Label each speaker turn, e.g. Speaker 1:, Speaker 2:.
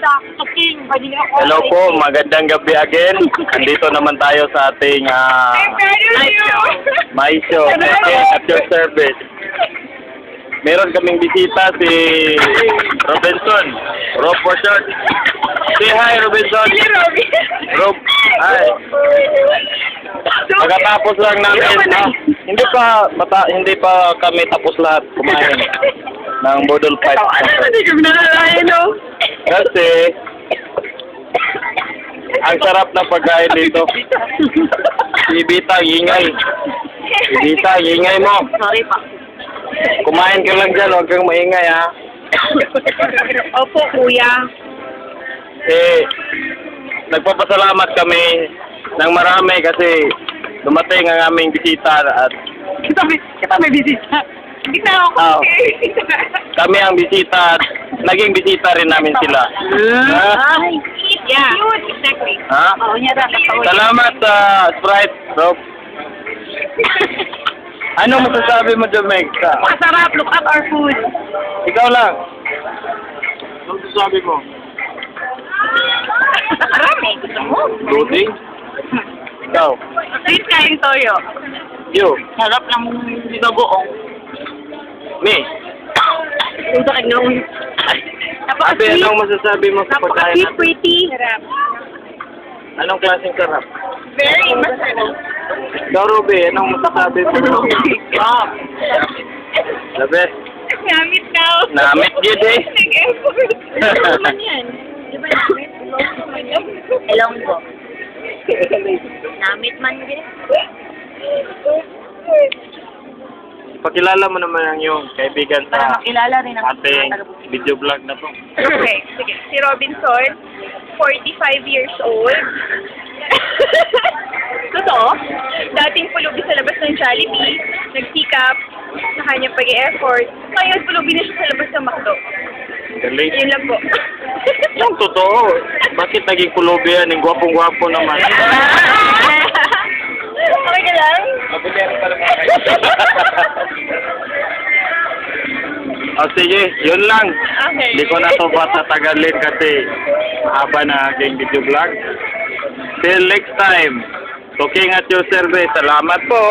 Speaker 1: sa king.
Speaker 2: Hello po, magandang gabi again. Andito naman tayo sa ating my show. Okay, at your service. Meron kaming bisita si Robinson. Rob for short. Say hi, Robinson. Rob, hi. Pagkatapos lang namin, hindi pa kami tapos lahat kumain ng Bodol Fight.
Speaker 1: Hindi kami nakalain, no?
Speaker 2: Kasi ang sarap ng pagkain dito. Si Bita, ingay. Si Bita, ingay mo.
Speaker 1: Sorry pa.
Speaker 2: Kumain ka lang dyan, huwag kang maingay, ha?
Speaker 1: Opo, kuya.
Speaker 2: Nagpapasalamat kami ng marami kasi dumating ang aming bisita at
Speaker 1: Kita may bisita. Hindi na ako.
Speaker 2: Oh. Kami ang bisita at naging bisita rin namin sila.
Speaker 1: Ay, yeah. Exactly.
Speaker 2: Ha?
Speaker 1: Oo, niya rin.
Speaker 2: Salamat sa Sprite, Rob. Ano masasabi mo, Jamaica?
Speaker 1: Masarap, look at our food.
Speaker 2: Ikaw lang. Ano masasabi mo?
Speaker 1: Marami, gusto mo?
Speaker 2: Loading? Ikaw.
Speaker 1: Please kain toyo.
Speaker 2: You.
Speaker 1: Sarap ng bagoong.
Speaker 2: Me.
Speaker 1: Yung sakit nung...
Speaker 2: Sabi, anong masasabi mo sa pagkain natin?
Speaker 1: Pretty.
Speaker 2: Anong klaseng sarap?
Speaker 1: Very masarap.
Speaker 2: Ikaw, Ruby, anong masasabi mo?
Speaker 1: Wow.
Speaker 2: The best.
Speaker 1: Namit daw.
Speaker 2: Namit yun eh.
Speaker 1: Nag-effort. Ano man yan? Di ba namit? Ilonggo. Namit man din.
Speaker 2: Pakilala mo naman ang iyong kaibigan
Speaker 1: Para
Speaker 2: sa
Speaker 1: makilala rin ang
Speaker 2: ating video vlog na to.
Speaker 1: Okay, sige. Si Robinson, 45 years old. Totoo? Dating pulubi sa labas ng Jollibee, nagsikap sa kanyang pag-e-effort. Ngayon, pulubi na siya sa labas ng McDo.
Speaker 2: Galing.
Speaker 1: Yun lang po.
Speaker 2: Yung totoo. Bakit naging pulubi yan? Yung gwapong-gwapo naman.
Speaker 1: Okay ka lang?
Speaker 2: Sige, yun lang.
Speaker 1: Okay.
Speaker 2: Hindi ko na ito patatagalin kasi haba na aking video vlog. Till next time. Talking at your service. Salamat po.